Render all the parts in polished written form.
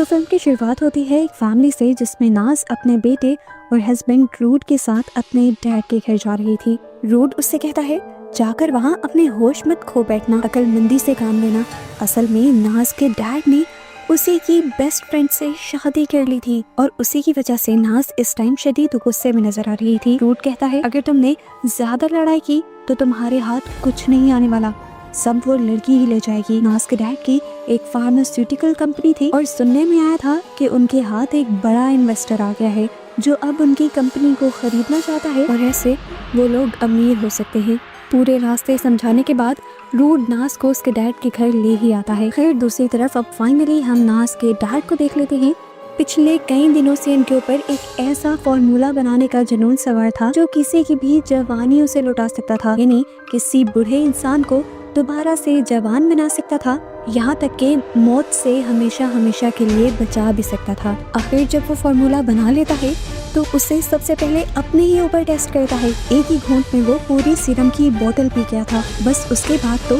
तो फिल्म की शुरुआत होती है एक फैमिली से जिसमें नाज अपने बेटे और हस्बैंड रूड के साथ अपने डैड के घर जा रही थी। रूड उससे कहता है जाकर वहाँ अपने होश मत खो बैठना, अक्लमंदी से काम लेना। असल में नाज के डैड ने उसी की बेस्ट फ्रेंड से शादी कर ली थी और उसी की वजह से नाज इस टाइम शदीद गुस्से में नजर आ रही थी। रूड कहता है अगर तुमने ज्यादा लड़ाई की तो तुम्हारे हाथ कुछ नहीं आने वाला, सब वो लड़की ही ले जाएगी। नाज के डैड की एक फार्मास्यूटिकल कंपनी थी और सुनने में आया था कि उनके हाथ एक बड़ा इन्वेस्टर आ गया है जो अब उनकी कंपनी को खरीदना चाहता है और ऐसे वो लोग अमीर हो सकते हैं। पूरे रास्ते समझाने के बाद रूड नाज को उसके डैड के घर ले ही आता है। खैर दूसरी तरफ अब फाइनली हम नाज के डैड को देख लेते हैं। पिछले कई दिनों से इनके ऊपर एक ऐसा फॉर्मूला बनाने का जुनून सवार था जो किसी की भी जवानी उसे लौटा सकता था, यानी किसी बूढ़े इंसान को दोबारा से जवान बना सकता था, यहाँ तक के मौत से हमेशा हमेशा के लिए बचा भी सकता था। आखिर जब वो फॉर्मूला बना लेता है तो उसे सबसे पहले अपने ही ऊपर टेस्ट करता है। एक ही घूंट में वो पूरी सीरम की बोतल पी गया था। बस उसके बाद तो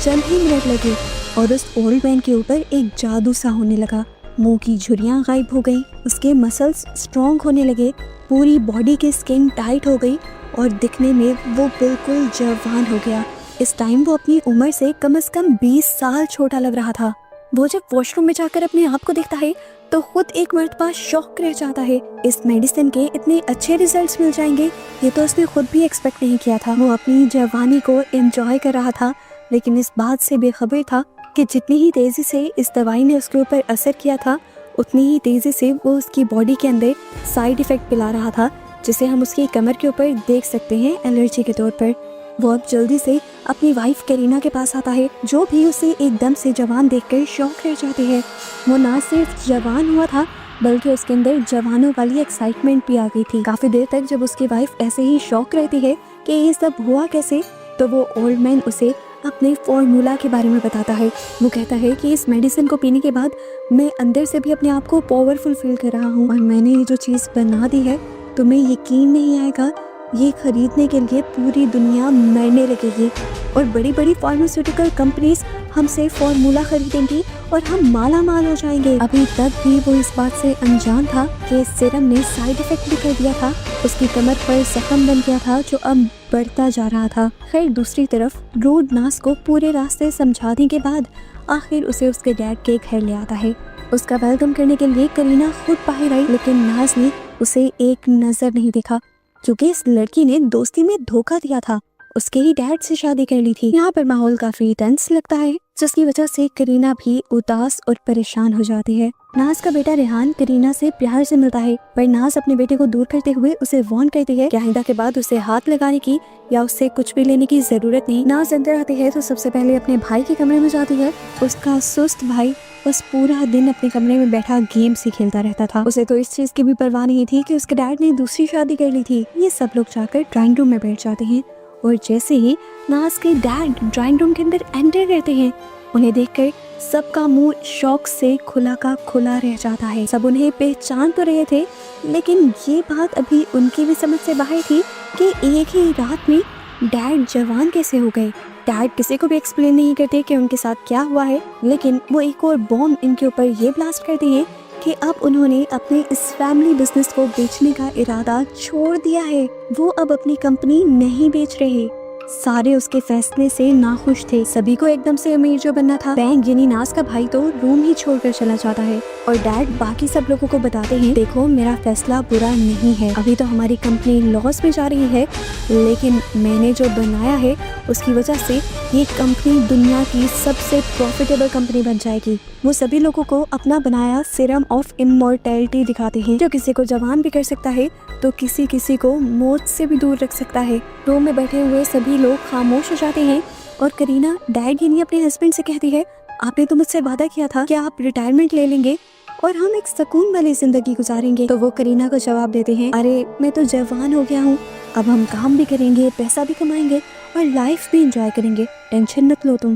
चंद ही मिनट लगे और उस ओल्ड मैन के ऊपर एक जादू सा होने लगा। मुंह की झुर्रियाँ गायब हो गई, उसके मसल्स स्ट्रॉन्ग होने लगे, पूरी बॉडी की स्किन टाइट हो गई और दिखने में वो बिल्कुल जवान हो गया। इस टाइम वो अपनी उम्र से कम 20 साल छोटा लग रहा था। वो जब वॉशरूम में जाकर अपने आप को देखता है तो खुद एक मर्तबा शॉक रह जाता है। इस मेडिसिन के इतने अच्छे रिजल्ट्स मिल जाएंगे ये तो उसने खुद भी एक्सपेक्ट नहीं किया था। वो अपनी जवानी को एंजॉय कर रहा था लेकिन इस बात से बेखबर था कि जितनी ही तेजी से इस दवाई ने उसके ऊपर असर किया था उतनी ही तेजी से वो उसकी बॉडी के अंदर साइड इफेक्ट पिला रहा था, जिसे हम उसकी कमर के ऊपर देख सकते हैं एलर्जी के तौर पर। वो अब जल्दी से अपनी वाइफ करीना के पास आता है जो भी उसे एकदम से जवान देखकर शौक रह जाती है। वो ना सिर्फ जवान हुआ था बल्कि उसके अंदर जवानों वाली एक्साइटमेंट भी आ गई थी। काफी देर तक जब उसकी वाइफ ऐसे ही शौक रहती है कि ये सब हुआ कैसे, तो वो ओल्ड मैन उसे अपने फॉर्मूला के बारे में बताता है। वो कहता है कि इस मेडिसिन को पीने के बाद मैं अंदर से भी अपने आप को पावरफुल फील कर रहा हूँ और मैंने ये जो चीज़ बना दी है तुम्हें यकीन नहीं आएगा, ये खरीदने के लिए पूरी दुनिया मरने लगेगी और बड़ी बड़ी फार्मास्यूटिकल कंपनीज हमसे फॉर्मूला खरीदेंगी और हम माला माल हो जाएंगे। अभी तक भी वो इस बात से अनजान था कि सीरम ने साइड इफेक्ट भी कर दिया था। उसकी कमर पर जख्म बन गया था जो अब बढ़ता जा रहा था। खैर दूसरी तरफ रूड नाज को पूरे रास्ते समझाने के बाद आखिर उसे उसके डैड के घर ले आता है। उसका वेलकम करने के लिए करीना खुद बाहर आई लेकिन नाज ने उसे एक नजर नहीं देखा क्योंकि इस लड़की ने दोस्ती में धोखा दिया था, उसके ही डैड से शादी कर ली थी। यहाँ पर माहौल काफी टेंस लगता है जिसकी वजह से करीना भी उदास और परेशान हो जाती है। नाज का बेटा रेहान करीना से प्यार से मिलता है पर नाज अपने बेटे को दूर करते हुए उसे वार्न करती है कि आइंदा के बाद उसे हाथ लगाने की या उससे कुछ भी लेने की जरूरत नहीं। नाज अंदर आती है तो सबसे पहले अपने भाई के कमरे में जाती है। उसका सुस्त भाई बस पूरा दिन अपने कमरे में बैठा गेम्स ही खेलता रहता था। उसे तो इस चीज की भी परवाह नहीं थी कि उसके डैड ने दूसरी शादी कर ली थी। ये सब लोग जाकर ड्राइंग रूम में बैठ जाते हैं और जैसे ही नाज के डैड ड्राइंग रूम के अंदर एंटर करते हैं उन्हें देखकर सबका मुंह शौक से खुला का खुला रह जाता है। सब उन्हें पहचान तो रहे थे लेकिन ये बात अभी उनकी भी समझ से बाहर थी कि एक ही रात में डैड जवान कैसे हो गए। डैड किसी को भी एक्सप्लेन नहीं करते कि उनके साथ क्या हुआ है, लेकिन वो एक और बॉम्ब इनके ऊपर ये ब्लास्ट करते हैं कि अब उन्होंने अपने इस फैमिली बिजनेस को बेचने का इरादा छोड़ दिया है। वो अब अपनी कंपनी नहीं बेच रहे। सारे उसके फैसले से नाखुश थे। सभी को एकदम से अमीर जो बनना था। बैंक यानी नाज का भाई तो रूम ही छोड़कर चला जाता है और डैड बाकी सब लोगों को बताते हैं देखो मेरा फैसला बुरा नहीं है, अभी तो हमारी कंपनी लॉस में जा रही है लेकिन मैंने जो बनाया है उसकी वजह से ये कंपनी दुनिया की सबसे प्रॉफिटेबल कंपनी बन जाएगी। वो सभी लोगों को अपना बनाया सीरम ऑफ इमॉर्टैलिटी दिखाते हैं जो किसी को जवान भी कर सकता है तो किसी को मौत से भी दूर रख सकता है। रूम में बैठे हुए सभी लोग खामोश हो जाते हैं और करीना डैड यानी अपने हस्बैंड से कहती है आपने तो मुझसे वादा किया था कि आप रिटायरमेंट ले लेंगे और हम एक सुकून वाली जिंदगी गुजारेंगे। तो वो करीना को जवाब देते हैं अरे मैं तो जवान हो गया हूँ, अब हम काम भी करेंगे, पैसा भी कमाएंगे और लाइफ भी एंजॉय करेंगे, टेंशन मत लो तुम।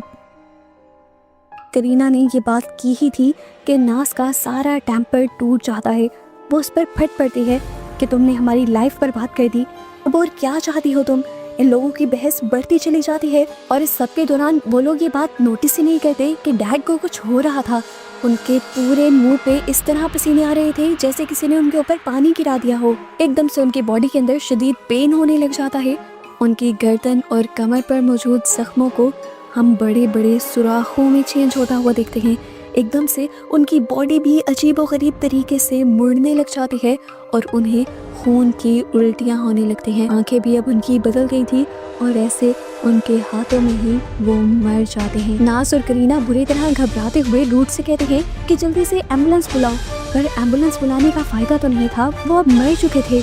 करीना ने ये बात की ही थी कि नाज का सारा टेम्पर टूट जाता है। वो उस पर फट पड़ती है कि तुमने हमारी लाइफ बर्बाद कर दी, अब और क्या चाहती हो तुम, इन लोगों की बहस बढ़ती चली जाती है और इस सब के दौरान वो लोग ये बात नोटिस ही नहीं करते कि डैड को कुछ हो रहा था। उनके पूरे मुंह पे इस तरह पसीने आ रहे थे जैसे किसी ने उनके ऊपर पानी गिरा दिया हो। एकदम से उनकी बॉडी के अंदर शदीद पेन होने लग जाता है। उनकी गर्दन और कमर पर मौजूद जख्मों को हम बड़े बड़े सुराखों में चेंज होता हुआ देखते हैं। एकदम से उनकी बॉडी भी अजीब व गरीब तरीके से मुड़ने लग जाती है और उन्हें खून की उल्टियाँ होने लगती हैं। आंखें भी अब उनकी बदल गई थी और ऐसे उनके हाथों में ही वो मर जाते हैं। नाज और करीना बुरी तरह घबराते हुए रूट से कहते हैं कि जल्दी से एम्बुलेंस बुलाओ, पर एम्बुलेंस बुलाने का फायदा तो नहीं था, वो अब मर चुके थे।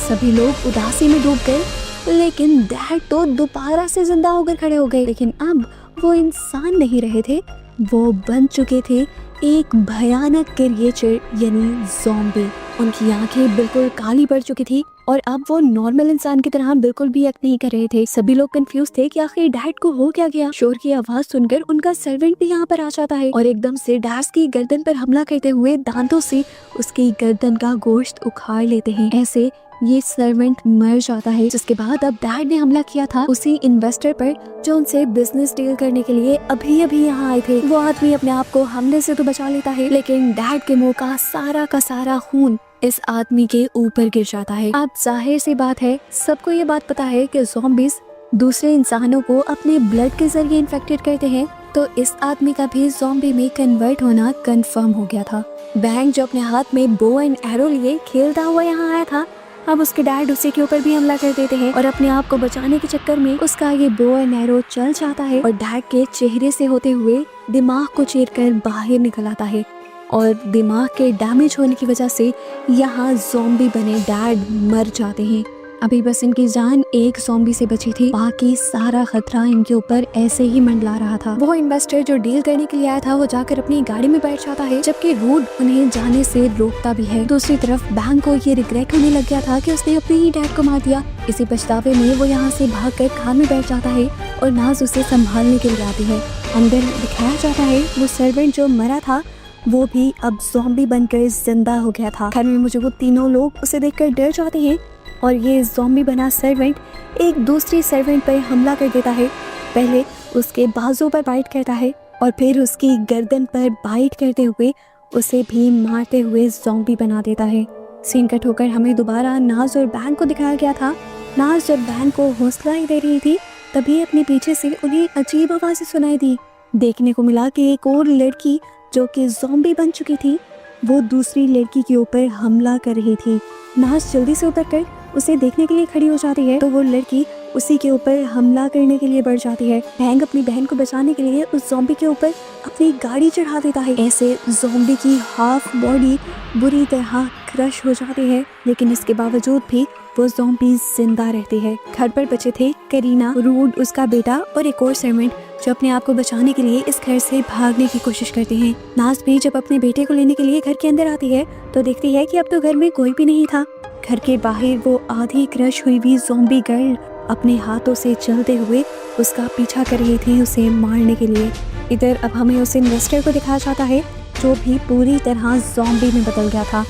सभी लोग उदासी में डूब गए, लेकिन डैड तो दोबारा से जिंदा होकर खड़े हो गए। लेकिन अब वो इंसान नहीं रहे थे, वो बन चुके थे एक भयानक क्रिएचर यानी ज़ॉम्बी। उनकी आंखें बिल्कुल काली पड़ चुकी थी और अब वो नॉर्मल इंसान की तरह बिल्कुल भी एक्ट नहीं कर रहे थे। सभी लोग कंफ्यूज थे कि आखिर डैड को हो क्या गया। शोर की आवाज सुनकर उनका सर्वेंट भी यहाँ पर आ जाता है और एकदम से डैड की गर्दन पर हमला करते हुए दांतों से उसकी गर्दन का गोश्त उखाड़ लेते हैं। ऐसे ये सर्वेंट मर जाता है। जिसके बाद अब डैड ने हमला किया था उसी इन्वेस्टर पर जो उनसे बिजनेस डील करने के लिए अभी अभी यहाँ आए थे। वो आदमी अपने आप को हमले से तो बचा लेता है, लेकिन डैड के मुंह का सारा खून इस आदमी के ऊपर गिर जाता है। अब जाहिर सी बात है, सबको ये बात पता है कि ज़ॉम्बीज दूसरे इंसानों को अपने ब्लड के जरिए इन्फेक्टेड करते हैं, तो इस आदमी का भी ज़ॉम्बी में कन्वर्ट होना कंफर्म हो गया था। बैंग जो अपने हाथ में बो एंड एरो लिए खेलता हुआ यहाँ आया था, अब उसके डैड उसी के ऊपर भी हमला कर देते हैं और अपने आप को बचाने के चक्कर में उसका ये बो एंड एरो चल जाता है और डैड के चेहरे से होते हुए दिमाग को चीरकर बाहर निकल आता है और दिमाग के डैमेज होने की वजह से यहाँ ज़ॉम्बी बने डैड मर जाते हैं। अभी बस इनकी जान एक ज़ॉम्बी से बची थी, बाकी सारा खतरा इनके ऊपर ऐसे ही मंडला रहा था। वो इन्वेस्टर जो डील करने के लिए आया था वो जाकर अपनी गाड़ी में बैठ जाता है, जबकि रूड उन्हें जाने से रोकता भी है। दूसरी तरफ बैंक को ये रिग्रेट होने लग गया था कि उसने अपने ही डैड को मार दिया। इसी पछतावे में वो यहाँ से भागकर कार में बैठ जाता है और नाज उसे संभालने के लिए आती है। अंदर दिखाया जाता है वो सर्वेंट जो मरा था वो भी अब ज़ॉम्बी बनकर जिंदा हो गया था। घर में मौजूद तीनों लोग उसे देखकर डर जाते हैं और ये ज़ॉम्बी बना सर्वेंट एक दूसरी सर्वेंट पर हमला कर देता है। पहले उसके बाजू पर बाइट करता है और फिर उसकी गर्दन पर बाइट करते हुए उसे भी मारते हुए ज़ॉम्बी बना देता है। सीन कट होकर हमें दोबारा नाज और बैन को दिखाया गया था। नाज जब बैन को हौसला ही दे रही थी, तभी अपने पीछे से उन्हें अजीब आवाज़ें सुनाई दी। देखने को मिला कि एक और लड़की जो कि ज़ॉम्बी बन चुकी थी, वो दूसरी लड़की के ऊपर हमला कर रही थी। नाज जल्दी से उतरकर उसे देखने के लिए खड़ी हो जाती है, तो वो लड़की उसी के ऊपर हमला करने के लिए बढ़ जाती है। बैंग अपनी बहन को बचाने के लिए उस ज़ॉम्बी के ऊपर अपनी गाड़ी चढ़ा देता है। ऐसे ज़ॉम्बी की हाफ बॉडी बुरी तरह क्रश हो जाती है, लेकिन इसके बावजूद भी वो ज़ॉम्बी जिंदा रहती है। घर पर बचे थे करीना, रूड, उसका बेटा और एक और सर्वेंट जो अपने आप को बचाने के लिए इस घर से भागने की कोशिश करते हैं। नाज भी जब अपने बेटे को लेने के लिए घर के अंदर आती है तो देखती है कि अब तो घर में कोई भी नहीं था। घर के बाहर वो आधी क्रश हुई हुई ज़ॉम्बी गर्ल अपने हाथों से चलते हुए उसका पीछा कर रही थी उसे मारने के लिए। इधर अब हमें उस इन्वेस्टर को दिखाया जाता है जो भी पूरी तरह ज़ॉम्बी में बदल गया था।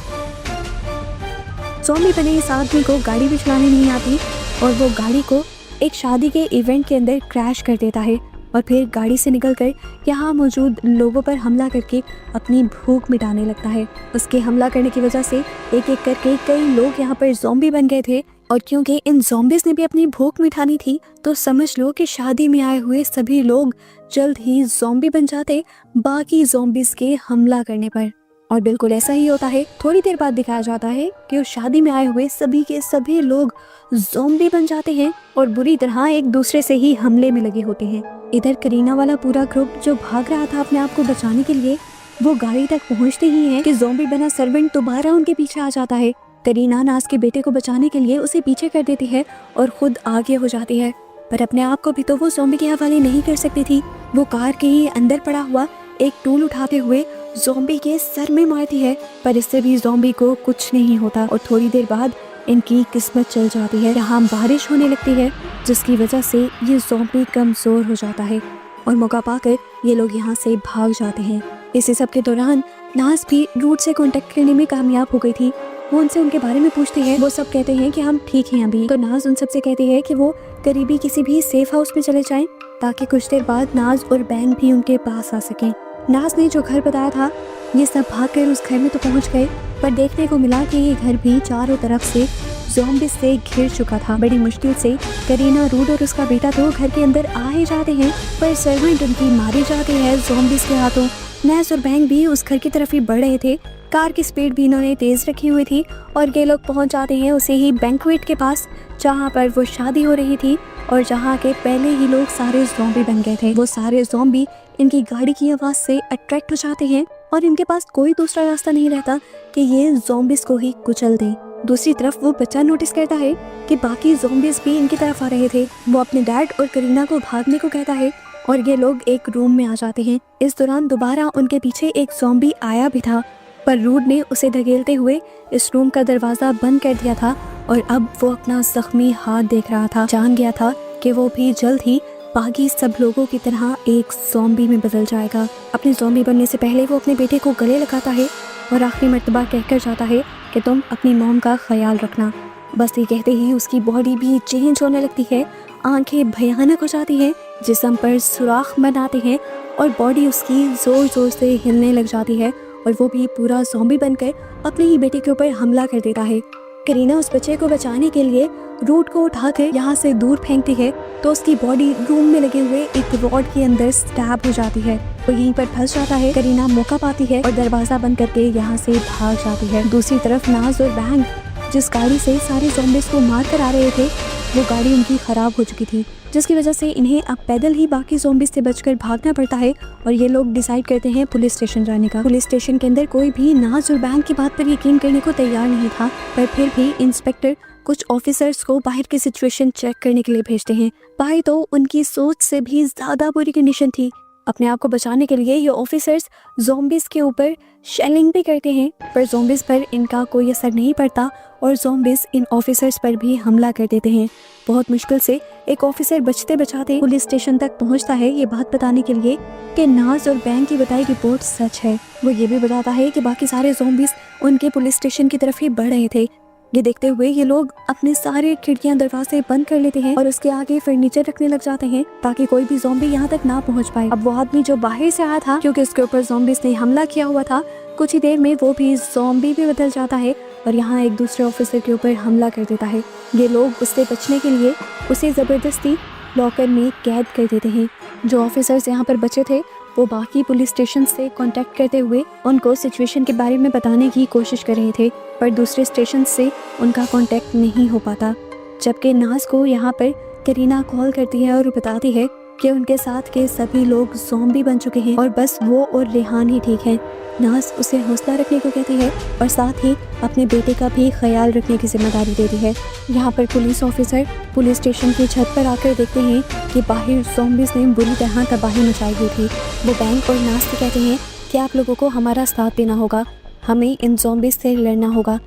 ज़ॉम्बी बने इस आदमी को गाड़ी भी चलानी नहीं आती और वो गाड़ी को एक शादी के इवेंट के अंदर क्रैश कर देता है और फिर गाड़ी से निकलकर यहाँ मौजूद लोगों पर हमला करके अपनी भूख मिटाने लगता है। उसके हमला करने की वजह से एक एक करके कई लोग यहाँ पर ज़ॉम्बी बन गए थे और क्योंकि इन ज़ॉम्बीज़ ने भी अपनी भूख मिटानी थी, तो समझ लो कि शादी में आए हुए सभी लोग जल्द ही ज़ॉम्बी बन जाते बाकी ज़ॉम्बीज़ के हमला करने पर। और बिल्कुल ऐसा ही होता है। थोड़ी देर बाद दिखाया जाता है कि उस शादी में आए हुए सभी के सभी लोग ज़ॉम्बी बन जाते हैं और बुरी तरह एक दूसरे से ही हमले में लगे होते हैं। इधर करीना वाला पूरा ग्रुप जो भाग रहा था अपने आप को बचाने के लिए, वो गाड़ी तक पहुंचते ही है कि ज़ॉम्बी बना सर्वेंट दोबारा उनके पीछे आ जाता है। करीना नाज के बेटे को बचाने के लिए उसे पीछे कर देती है और खुद आगे हो जाती है, पर अपने आप को भी तो वो ज़ॉम्बी के हवाले नहीं कर सकती थी। वो कार के ही अंदर पड़ा हुआ एक टूल उठाते हुए ज़ॉम्बी के सर में मारती है, पर इससे भी ज़ॉम्बी को कुछ नहीं होता और थोड़ी देर बाद इनकी किस्मत चल जाती है। यहाँ बारिश होने लगती है जिसकी वजह से ये ज़ॉम्बी कमज़ोर हो जाता है और मौका पाकर ये लोग यहाँ से भाग जाते हैं। इसी सब के दौरान नाज भी रूट से कांटेक्ट करने में कामयाब हो गई थी वो उनसे उनके बारे में पूछती है। वो सब कहते हैं कि हम ठीक हैं अभी। तो नाज उन सबसे कहती है कि वो करीबी किसी भी सेफ हाउस में चले जाएं ताकि कुछ देर बाद नाज और बैंग भी उनके पास आ सकें। नाज ने जो घर बताया था ये सब भागकर उस घर में तो पहुंच गए, पर देखने को मिला कि ये घर भी चारों तरफ से ज़ॉम्बीज़ से घिर चुका था। बड़ी मुश्किल से करीना, रूड और उसका बेटा तो घर के अंदर आ ही जाते हैं, पर सर्वेंट उनकी मारी जाती है ज़ॉम्बीज़ के हाथों। नाज और बैंग भी उस घर की तरफ ही बढ़ रहे थे। कार की स्पीड भी इन्होंने तेज़ रखी हुई थी और ये लोग पहुंच जाते हैं उसे ही बैंक्वेट के पास, जहां पर वो शादी हो रही थी और जहां के पहले ही लोग सारे ज़ॉम्बी बन गए थे। वो सारे ज़ॉम्बी इनकी गाड़ी की आवाज़ से अट्रैक्ट हो जाते हैं और इनके पास कोई दूसरा रास्ता नहीं रहता कि ये ज़ॉम्बीज़ को ही कुचल दें। दूसरी तरफ वो बच्चा नोटिस करता है कि बाकी ज़ॉम्बीज़ भी इनकी तरफ आ रहे थे। वो अपने डैड और करीना को भागने को कहता है और ये लोग एक रूम में आ जाते हैं। इस दौरान दोबारा उनके पीछे एक ज़ॉम्बी आया भी था, पर रूड ने उसे धकेलते हुए इस रूम का दरवाज़ा बंद कर दिया था और अब वो अपना जख्मी हाथ देख रहा था। जान गया था कि वो भी जल्द ही बाकी सब लोगों की तरह एक ज़ॉम्बी में बदल जाएगा। अपने ज़ॉम्बी बनने से पहले वो अपने बेटे को गले लगाता है और आखिरी मर्तबा कहकर जाता है कि तुम अपनी मॉम का ख्याल रखना। बस ये कहते ही उसकी बॉडी भी चेंज होने लगती है, आंखें भयानक हो जाती हैं, जिस्म पर सुराख बनाते हैं और बॉडी उसकी ज़ोर ज़ोर से हिलने लग जाती है और वो भी पूरा ज़ॉम्बी बनकर अपने ही बेटे के ऊपर हमला कर देता है। करीना उस बच्चे को बचाने के लिए रूड को उठाकर यहाँ से दूर फेंकती है तो उसकी बॉडी रूम में लगे हुए एक रॉड के अंदर स्टैब हो जाती है। वो यहीं पर फंस जाता है। करीना मौका पाती है और दरवाज़ा बंद करके यहाँ से भाग जाती है। दूसरी तरफ नाज और बैंग जिस गाड़ी से सारे ज़ॉम्बीज़ को मार कर आ रहे थे वो गाड़ी उनकी ख़राब हो चुकी थी, जिसकी वजह से इन्हें अब पैदल ही बाकी ज़ॉम्बीज़ से बचकर भागना पड़ता है और ये लोग डिसाइड करते हैं पुलिस स्टेशन जाने का। पुलिस स्टेशन के अंदर कोई भी नाज और बैंग की बात पर यकीन करने को तैयार नहीं था, पर फिर भी इंस्पेक्टर कुछ ऑफिसर्स को बाहर की सिचुएशन चेक करने के लिए भेजते हैं। बाहर तो उनकी सोच से भी ज़्यादा बुरी कंडीशन थी। अपने आप को बचाने के लिए ये ऑफिसर्स ज़ॉम्बीज़ के ऊपर शेलिंग भी करते हैं, पर ज़ॉम्बीज़ पर इनका कोई असर नहीं पड़ता और ज़ॉम्बीज़ इन ऑफिसर्स पर भी हमला कर देते हैं। बहुत मुश्किल से एक ऑफिसर बचते बचाते पुलिस स्टेशन तक पहुंचता है ये बात बताने के लिए कि नाज और बैंग की बताई रिपोर्ट सच है। वो ये भी बताता है कि बाकी सारे ज़ॉम्बीज़ उनके पुलिस स्टेशन की तरफ ही बढ़ रहे थे। ये देखते हुए ये लोग अपने सारे खिड़कियां दरवाजे बंद कर लेते हैं और उसके आगे फर्नीचर रखने लग जाते हैं ताकि कोई भी ज़ॉम्बी यहाँ तक ना पहुँच पाए। अब वो आदमी जो बाहर से आया था, क्योंकि उसके ऊपर ज़ॉम्बीज़ ने हमला किया हुआ था, कुछ ही देर में वो भी ज़ॉम्बी में बदल जाता है और यहाँ एक दूसरे ऑफिसर के ऊपर हमला कर देता है। ये लोग उससे बचने के लिए उसे ज़बरदस्ती लॉकर में कैद कर देते हैं। जो ऑफिसर्स यहाँ पर बचे थे वो बाकी पुलिस स्टेशन से कांटेक्ट करते हुए उनको सिचुएशन के बारे में बताने की कोशिश कर रहे थे, पर दूसरे स्टेशन से उनका कांटेक्ट नहीं हो पाता। जबकि नाज को यहाँ पर करीना कॉल करती है और बताती है कि उनके साथ के सभी लोग ज़ॉम्बी बन चुके हैं और बस वो और रेहान ही ठीक हैं। नाज उसे हौसला रखने को कहती है और साथ ही अपने बेटे का भी ख्याल रखने की जिम्मेदारी देती है। यहाँ पर पुलिस ऑफिसर पुलिस स्टेशन की छत पर आकर देखते हैं कि बाहर ज़ॉम्बीज़ ने बुरी तरह तबाही मचाई हुई थी। वो बैंक और नाज से कहते हैं कि आप लोगों को हमारा साथ देना होगा, हमें इन ज़ॉम्बीज़ से लड़ना होगा।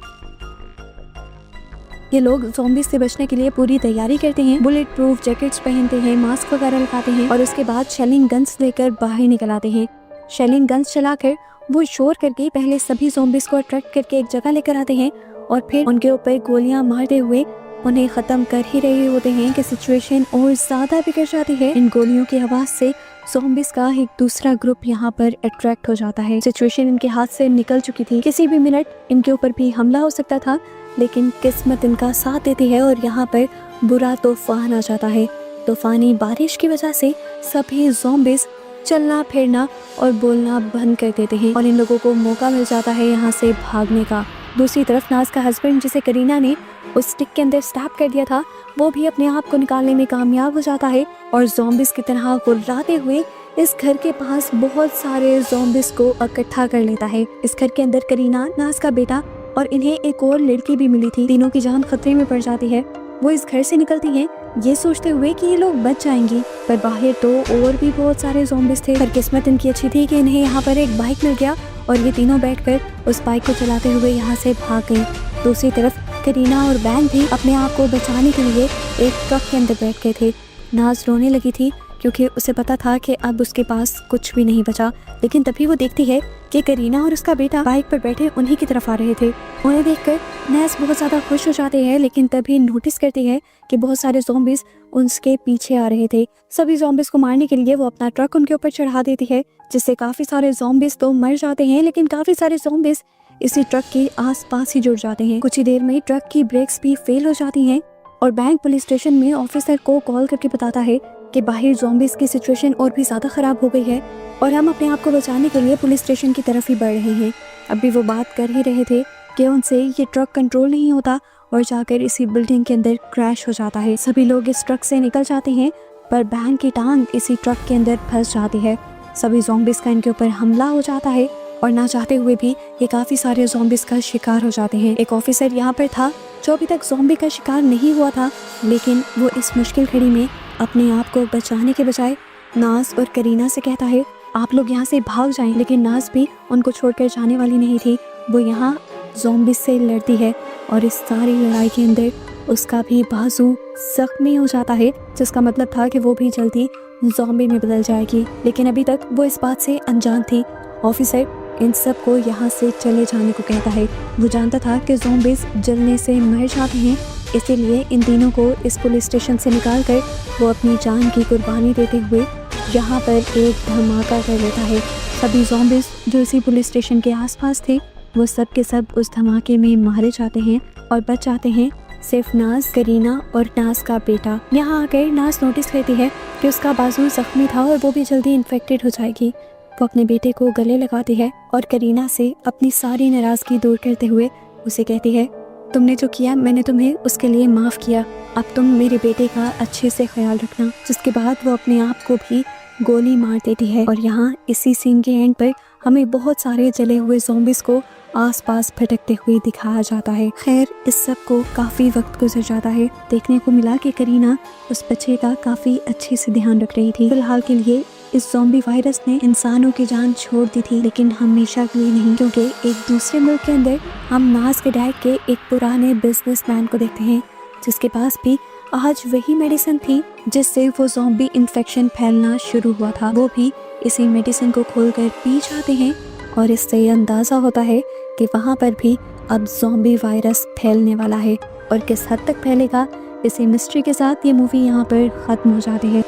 ये लोग ज़ॉम्बीज़ से बचने के लिए पूरी तैयारी करते हैं, बुलेट प्रूफ जैकेट्स पहनते हैं, मास्क वगैरह लगाते हैं और उसके बाद शेलिंग गन्स लेकर बाहर निकल आते हैं। शेलिंग गन्स चलाकर वो शोर करके पहले सभी ज़ॉम्बीज़ को अट्रैक्ट करके एक जगह लेकर आते हैं और फिर उनके ऊपर गोलियां मारते हुए उन्हें ख़त्म कर ही रहे होते हैं कि सिचुएशन और ज़्यादा बिगड़ जाती है। इन गोलियों की आवाज़ से ज़ॉम्बीज़ का एक दूसरा ग्रुप यहाँ पर अट्रैक्ट हो जाता है। सिचुएशन इनके हाथ से निकल चुकी थी, किसी भी मिनट इनके ऊपर भी हमला हो सकता था, लेकिन किस्मत इनका साथ देती है और यहाँ पर बुरा तूफान आ जाता है। तूफानी बारिश की वजह से सभी ज़ॉम्बीज़ चलना फिरना और बोलना बंद कर देते हैं और इन लोगों को मौका मिल जाता है यहाँ से भागने का। दूसरी तरफ नाज का हस्बैंड, जिसे करीना ने उस स्टिक के अंदर स्टैब कर दिया था, वो भी अपने आप को निकालने में कामयाब हो जाता है और ज़ॉम्बीज़ की तरह गुर्राते हुए इस घर के पास बहुत सारे ज़ॉम्बीज़ को इकट्ठा कर लेता है। इस घर के अंदर करीना, नाज का बेटा और इन्हें एक और लड़की भी मिली थी। तीनों की जान खतरे में पड़ जाती है। वो इस घर से निकलती हैं ये सोचते हुए कि ये लोग बच जाएंगी, पर बाहर तो और भी बहुत सारे ज़ॉम्बीज़ थे। पर किस्मत इनकी अच्छी थी कि इन्हें यहाँ पर एक बाइक मिल गया और ये तीनों बैठकर उस बाइक को चलाते हुए यहाँ से भाग गई। दूसरी तरफ करीना और बैंग भी अपने आप को बचाने के लिए एक ट्रक के अंदर बैठ गए थे। नाज रोने लगी थी क्योंकि उसे पता था कि अब उसके पास कुछ भी नहीं बचा। लेकिन तभी वो देखती है कि करीना और उसका बेटा बाइक पर बैठे उन्हीं की तरफ आ रहे थे। उन्हें देखकर नैस बहुत ज़्यादा खुश हो जाती है, लेकिन तभी नोटिस करती है कि बहुत सारे ज़ॉम्बीज़ उसके पीछे आ रहे थे। सभी ज़ॉम्बीज़ को मारने के लिए वो अपना ट्रक उनके ऊपर चढ़ा देती है, जिससे काफ़ी सारे ज़ॉम्बीज़ तो मर जाते हैं, लेकिन काफ़ी सारे ज़ॉम्बीज़ इसी ट्रक के आसपास ही जुड़ जाते हैं। कुछ ही देर में ट्रक की ब्रेक्स भी फेल हो जाती हैं और बैंक पुलिस स्टेशन में ऑफिसर को कॉल करके बताता है कि बाहर ज़ॉम्बीज़ की सिचुएशन और भी ज़्यादा ख़राब हो गई है और हम अपने आप को बचाने के लिए पुलिस स्टेशन की तरफ ही बढ़ रहे हैं। अभी वो बात कर ही रहे थे कि उनसे ये ट्रक कंट्रोल नहीं होता और जाकर इसी बिल्डिंग के अंदर क्रैश हो जाता है। सभी लोग इस ट्रक से निकल जाते हैं, पर बैंक की टांग इसी ट्रक के अंदर फंस जाती है। सभी ज़ॉम्बीज़ का इनके ऊपर हमला हो जाता है और ना चाहते हुए भी ये काफ़ी सारे ज़ॉम्बीज़ का शिकार हो जाते हैं। एक ऑफिसर यहाँ पर था जो अभी तक ज़ॉम्बी का शिकार नहीं हुआ था, लेकिन वो इस मुश्किल घड़ी में अपने आप को बचाने के बजाय नाज और करीना से कहता है आप लोग यहाँ से भाग जाएं। लेकिन नाज भी उनको छोड़कर जाने वाली नहीं थी। वो यहाँ ज़ॉम्बी से लड़ती है और इस सारी लड़ाई के अंदर उसका भी बाजू जख्मी हो जाता है, जिसका मतलब था कि वो भी जल्दी ज़ॉम्बी में बदल जाएगी। लेकिन अभी तक वो इस बात से अनजान थी। ऑफिसर इन सब को यहाँ से चले जाने को कहता है। वो जानता था कि ज़ॉम्बीज़ जलने से मर जाते हैं, इसीलिए इन तीनों को इस पुलिस स्टेशन से निकाल कर वो अपनी जान की कुर्बानी देते हुए यहाँ पर एक धमाका कर लेता है। सभी ज़ॉम्बीज़ जो इसी पुलिस स्टेशन के आसपास थे वो सब के सब उस धमाके में मारे जाते हैं और बच जाते हैं सिर्फ नाज, करीना और नाज का बेटा। यहाँ आकर नाज नोटिस करती है कि उसका बाजू जख्मी था और वो भी जल्दी इन्फेक्टेड हो जाएगी। वो अपने बेटे को गले लगाती है और करीना से अपनी सारी नाराज़गी दूर करते हुए उसे कहती है तुमने जो किया मैंने तुम्हें उसके लिए माफ़ किया, अब तुम मेरे बेटे का अच्छे से ख्याल रखना। जिसके बाद वो अपने आप को भी गोली मार देती है और यहाँ इसी सीन के एंड पर हमें बहुत सारे जले हुए ज़ॉम्बीज़ को आसपास भटकते हुए दिखाया जाता है। खैर इस सब को काफ़ी वक्त गुजर जाता है। देखने को मिला कि करीना उस बच्चे का काफ़ी अच्छे से ध्यान रख रही थी। फिलहाल के लिए इस ज़ॉम्बी वायरस ने इंसानों की जान छोड़ दी थी, लेकिन हमेशा के लिए नहीं, क्योंकि एक दूसरे मुल्क के अंदर हम नाज के डैड के एक पुराने बिजनेसमैन को देखते हैं जिसके पास भी आज वही मेडिसिन थी जिससे वो ज़ॉम्बी इन्फेक्शन फैलना शुरू हुआ था। वो भी इसी मेडिसिन को खोलकर पी जाते हैं और इससे ये अंदाज़ा होता है कि वहाँ पर भी अब ज़ॉम्बी वायरस फैलने वाला है और किस हद तक फैलेगा, इसी मिस्ट्री के साथ ये मूवी यहाँ पर ख़त्म हो जाती है।